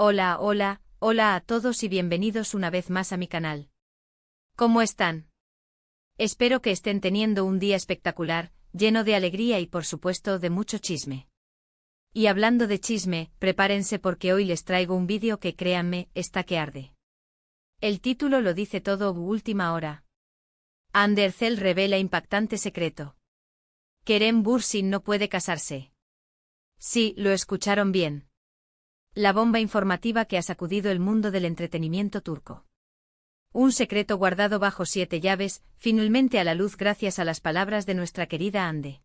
Hola, hola, hola a todos y bienvenidos una vez más a mi canal. ¿Cómo están? Espero que estén teniendo un día espectacular, lleno de alegría y por supuesto de mucho chisme. Y hablando de chisme, prepárense porque hoy les traigo un vídeo que créanme, está que arde. El título lo dice todo, última hora. Amber Erzel revela impactante secreto. Kerem Bürsin no puede casarse. Sí, lo escucharon bien. La bomba informativa que ha sacudido el mundo del entretenimiento turco. Un secreto guardado bajo 7 llaves, finalmente a la luz gracias a las palabras de nuestra querida Hande.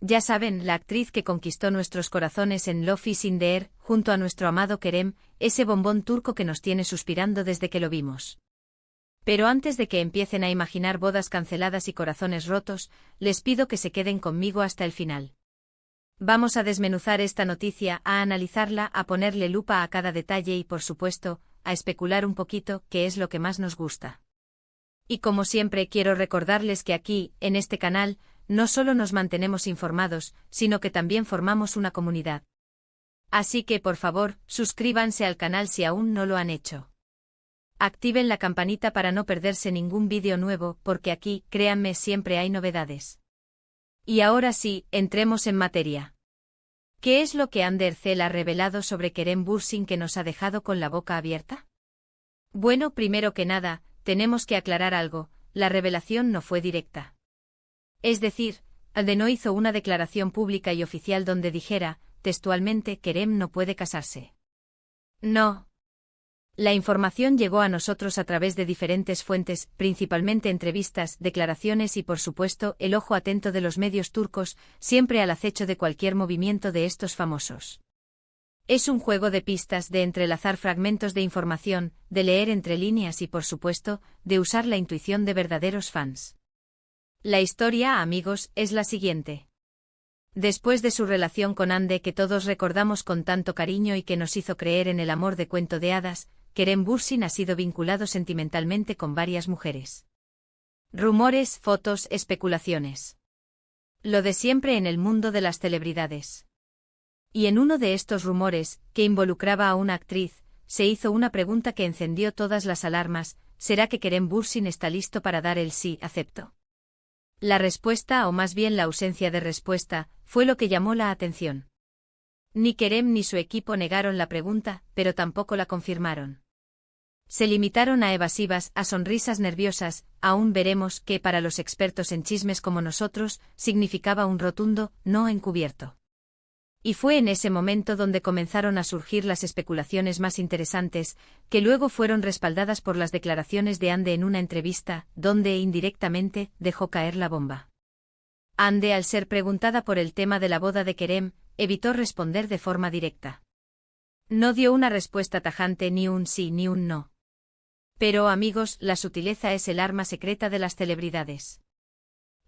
Ya saben, la actriz que conquistó nuestros corazones en Love is in the Air, junto a nuestro amado Kerem, ese bombón turco que nos tiene suspirando desde que lo vimos. Pero antes de que empiecen a imaginar bodas canceladas y corazones rotos, les pido que se queden conmigo hasta el final. Vamos a desmenuzar esta noticia, a analizarla, a ponerle lupa a cada detalle y, por supuesto, a especular un poquito, que es lo que más nos gusta. Y como siempre quiero recordarles que aquí, en este canal, no solo nos mantenemos informados, sino que también formamos una comunidad. Así que, por favor, suscríbanse al canal si aún no lo han hecho. Activen la campanita para no perderse ningún vídeo nuevo, porque aquí, créanme, siempre hay novedades. Y ahora sí, entremos en materia. ¿Qué es lo que Amber Erzel ha revelado sobre Kerem Bürsin que nos ha dejado con la boca abierta? Bueno, primero que nada, tenemos que aclarar algo, la revelación no fue directa. Es decir, Hande no hizo una declaración pública y oficial donde dijera, textualmente, Kerem no puede casarse. No. La información llegó a nosotros a través de diferentes fuentes, principalmente entrevistas, declaraciones y por supuesto el ojo atento de los medios turcos, siempre al acecho de cualquier movimiento de estos famosos. Es un juego de pistas, de entrelazar fragmentos de información, de leer entre líneas y por supuesto, de usar la intuición de verdaderos fans. La historia, amigos, es la siguiente. Después de su relación con Hande que todos recordamos con tanto cariño y que nos hizo creer en el amor de cuento de hadas, Kerem Bürsin ha sido vinculado sentimentalmente con varias mujeres. Rumores, fotos, especulaciones. Lo de siempre en el mundo de las celebridades. Y en uno de estos rumores, que involucraba a una actriz, se hizo una pregunta que encendió todas las alarmas: ¿será que Kerem Bürsin está listo para dar el sí, acepto? La respuesta, o más bien la ausencia de respuesta, fue lo que llamó la atención. Ni Kerem ni su equipo negaron la pregunta, pero tampoco la confirmaron. Se limitaron a evasivas, a sonrisas nerviosas, aún veremos que para los expertos en chismes como nosotros, significaba un rotundo no encubierto. Y fue en ese momento donde comenzaron a surgir las especulaciones más interesantes, que luego fueron respaldadas por las declaraciones de Hande en una entrevista, donde indirectamente dejó caer la bomba. Hande, al ser preguntada por el tema de la boda de Kerem, evitó responder de forma directa. No dio una respuesta tajante, ni un sí ni un no. Pero, amigos, la sutileza es el arma secreta de las celebridades.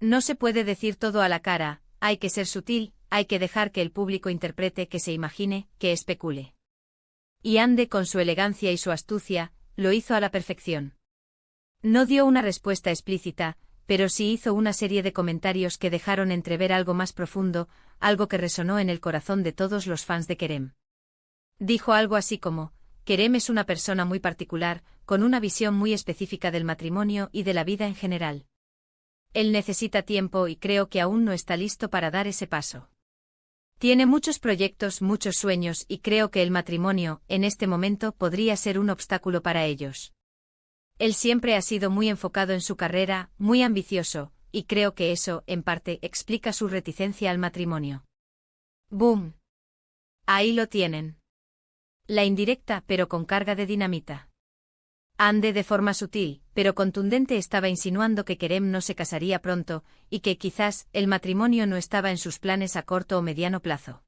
No se puede decir todo a la cara, hay que ser sutil, hay que dejar que el público interprete, que se imagine, que especule. Y Hande, con su elegancia y su astucia, lo hizo a la perfección. No dio una respuesta explícita, pero sí hizo una serie de comentarios que dejaron entrever algo más profundo, algo que resonó en el corazón de todos los fans de Kerem. Dijo algo así como: Kerem es una persona muy particular, con una visión muy específica del matrimonio y de la vida en general. Él necesita tiempo y creo que aún no está listo para dar ese paso. Tiene muchos proyectos, muchos sueños y creo que el matrimonio, en este momento, podría ser un obstáculo para ellos. Él siempre ha sido muy enfocado en su carrera, muy ambicioso, y creo que eso, en parte, explica su reticencia al matrimonio. ¡Boom! Ahí lo tienen. La indirecta, pero con carga de dinamita. Hande, de forma sutil, pero contundente, estaba insinuando que Kerem no se casaría pronto, y que quizás el matrimonio no estaba en sus planes a corto o mediano plazo.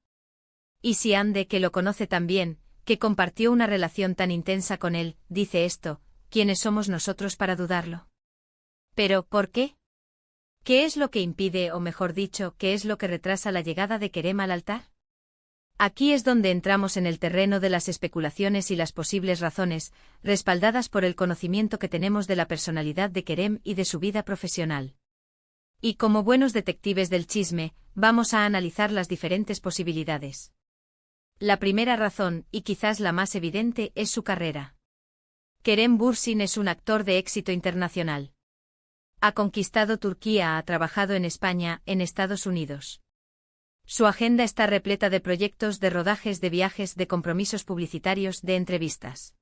Y si Hande, que lo conoce tan bien, que compartió una relación tan intensa con él, dice esto, ¿quiénes somos nosotros para dudarlo? Pero, ¿por qué? ¿Qué es lo que impide, o mejor dicho, qué es lo que retrasa la llegada de Kerem al altar? Aquí es donde entramos en el terreno de las especulaciones y las posibles razones, respaldadas por el conocimiento que tenemos de la personalidad de Kerem y de su vida profesional. Y como buenos detectives del chisme, vamos a analizar las diferentes posibilidades. La primera razón, y quizás la más evidente, es su carrera. Kerem Bürsin es un actor de éxito internacional. Ha conquistado Turquía, ha trabajado en España, en Estados Unidos. Su agenda está repleta de proyectos, de rodajes, de viajes, de compromisos publicitarios, de entrevistas.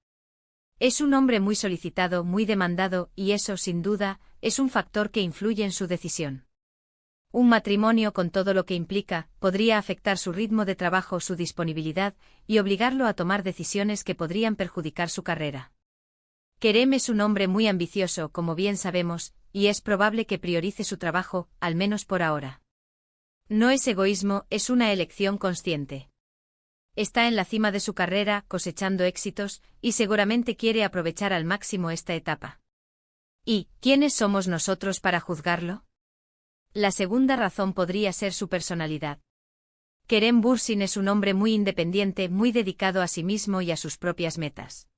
Es un hombre muy solicitado, muy demandado, y eso, sin duda, es un factor que influye en su decisión. Un matrimonio con todo lo que implica, podría afectar su ritmo de trabajo, su disponibilidad, y obligarlo a tomar decisiones que podrían perjudicar su carrera. Kerem es un hombre muy ambicioso, como bien sabemos, y es probable que priorice su trabajo, al menos por ahora. No es egoísmo, es una elección consciente. Está en la cima de su carrera, cosechando éxitos, y seguramente quiere aprovechar al máximo esta etapa. ¿Y quiénes somos nosotros para juzgarlo? La segunda razón podría ser su personalidad. Kerem Bürsin es un hombre muy independiente, muy dedicado a sí mismo y a sus propias metas.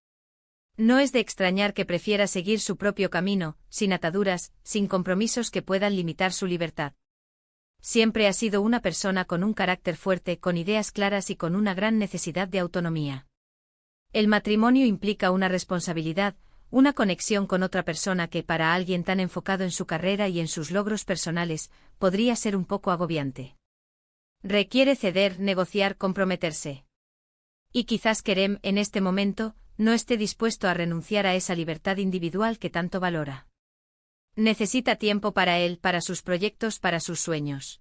No es de extrañar que prefiera seguir su propio camino, sin ataduras, sin compromisos que puedan limitar su libertad. Siempre ha sido una persona con un carácter fuerte, con ideas claras y con una gran necesidad de autonomía. El matrimonio implica una responsabilidad, una conexión con otra persona que para alguien tan enfocado en su carrera y en sus logros personales, podría ser un poco agobiante. Requiere ceder, negociar, comprometerse. Y quizás Kerem, en este momento, no esté dispuesto a renunciar a esa libertad individual que tanto valora. Necesita tiempo para él, para sus proyectos, para sus sueños.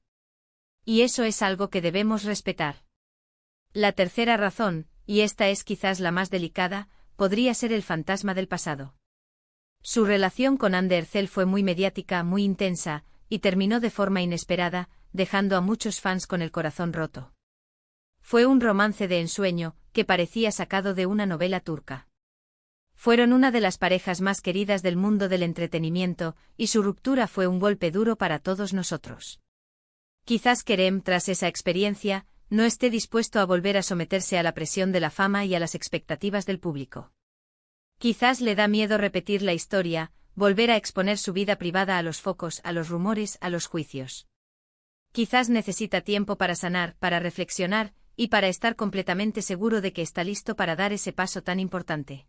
Y eso es algo que debemos respetar. La tercera razón, y esta es quizás la más delicada, podría ser el fantasma del pasado. Su relación con Hande Erçel fue muy mediática, muy intensa, y terminó de forma inesperada, dejando a muchos fans con el corazón roto. Fue un romance de ensueño, que parecía sacado de una novela turca. Fueron una de las parejas más queridas del mundo del entretenimiento, y su ruptura fue un golpe duro para todos nosotros. Quizás Kerem, tras esa experiencia, no esté dispuesto a volver a someterse a la presión de la fama y a las expectativas del público. Quizás le da miedo repetir la historia, volver a exponer su vida privada a los focos, a los rumores, a los juicios. Quizás necesita tiempo para sanar, para reflexionar, y para estar completamente seguro de que está listo para dar ese paso tan importante.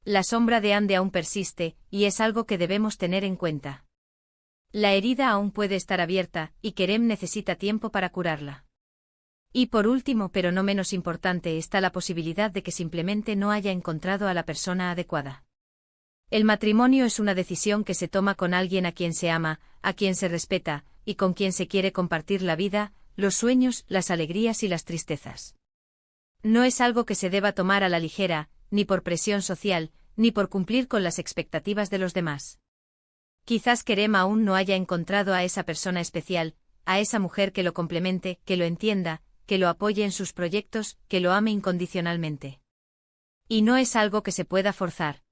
La sombra de Hande aún persiste, y es algo que debemos tener en cuenta. La herida aún puede estar abierta, y Kerem necesita tiempo para curarla. Y por último, pero no menos importante, está la posibilidad de que simplemente no haya encontrado a la persona adecuada. El matrimonio es una decisión que se toma con alguien a quien se ama, a quien se respeta, y con quien se quiere compartir la vida, los sueños, las alegrías y las tristezas. No es algo que se deba tomar a la ligera, ni por presión social, ni por cumplir con las expectativas de los demás. Quizás Kerem aún no haya encontrado a esa persona especial, a esa mujer que lo complemente, que lo entienda, que lo apoye en sus proyectos, que lo ame incondicionalmente. Y no es algo que se pueda forzar.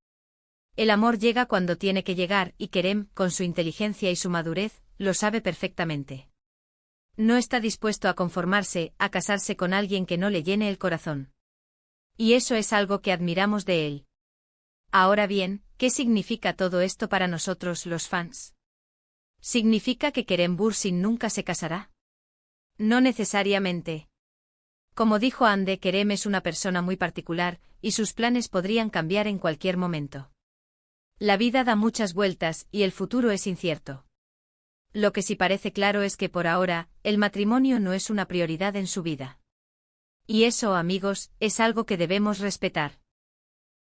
El amor llega cuando tiene que llegar, y Kerem, con su inteligencia y su madurez, lo sabe perfectamente. No está dispuesto a conformarse, a casarse con alguien que no le llene el corazón. Y eso es algo que admiramos de él. Ahora bien, ¿qué significa todo esto para nosotros los fans? ¿Significa que Kerem Bürsin nunca se casará? No necesariamente. Como dijo Hande, Kerem es una persona muy particular, y sus planes podrían cambiar en cualquier momento. La vida da muchas vueltas, y el futuro es incierto. Lo que sí parece claro es que por ahora, el matrimonio no es una prioridad en su vida. Y eso, amigos, es algo que debemos respetar.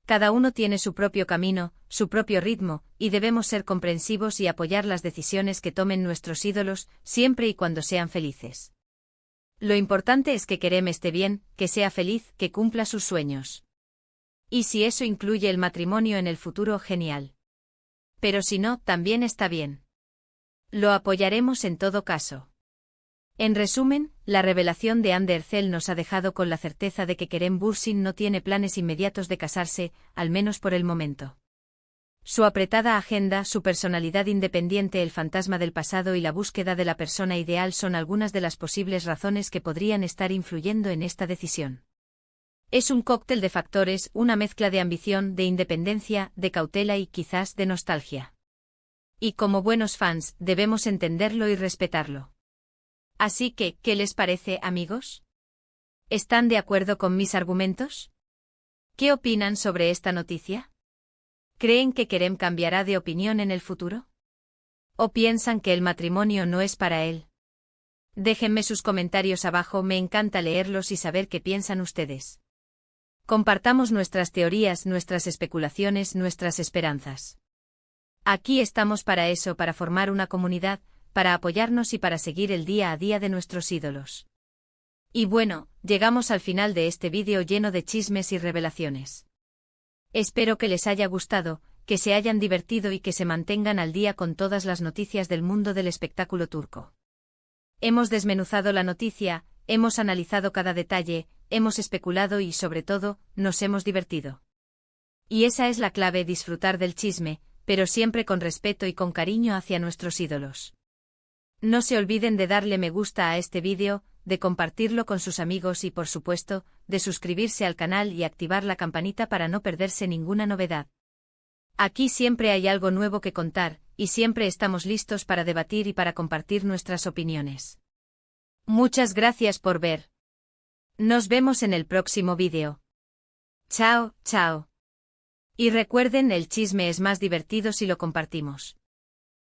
Cada uno tiene su propio camino, su propio ritmo, y debemos ser comprensivos y apoyar las decisiones que tomen nuestros ídolos, siempre y cuando sean felices. Lo importante es que Kerem esté bien, que sea feliz, que cumpla sus sueños. Y si eso incluye el matrimonio en el futuro, genial. Pero si no, también está bien. Lo apoyaremos en todo caso. En resumen, la revelación de Hande Erçel nos ha dejado con la certeza de que Kerem Bürsin no tiene planes inmediatos de casarse, al menos por el momento. Su apretada agenda, su personalidad independiente, el fantasma del pasado y la búsqueda de la persona ideal son algunas de las posibles razones que podrían estar influyendo en esta decisión. Es un cóctel de factores, una mezcla de ambición, de independencia, de cautela y quizás de nostalgia. Y como buenos fans, debemos entenderlo y respetarlo. Así que, ¿qué les parece, amigos? ¿Están de acuerdo con mis argumentos? ¿Qué opinan sobre esta noticia? ¿Creen que Kerem cambiará de opinión en el futuro? ¿O piensan que el matrimonio no es para él? Déjenme sus comentarios abajo, me encanta leerlos y saber qué piensan ustedes. Compartamos nuestras teorías, nuestras especulaciones, nuestras esperanzas. Aquí estamos para eso, para formar una comunidad, para apoyarnos y para seguir el día a día de nuestros ídolos. Y bueno, llegamos al final de este vídeo lleno de chismes y revelaciones. Espero que les haya gustado, que se hayan divertido y que se mantengan al día con todas las noticias del mundo del espectáculo turco. Hemos desmenuzado la noticia, hemos analizado cada detalle, hemos especulado y, sobre todo, nos hemos divertido. Y esa es la clave, disfrutar del chisme, pero siempre con respeto y con cariño hacia nuestros ídolos. No se olviden de darle me gusta a este vídeo, de compartirlo con sus amigos y, por supuesto, de suscribirse al canal y activar la campanita para no perderse ninguna novedad. Aquí siempre hay algo nuevo que contar, y siempre estamos listos para debatir y para compartir nuestras opiniones. Muchas gracias por ver. Nos vemos en el próximo vídeo. Chao, chao. Y recuerden, el chisme es más divertido si lo compartimos.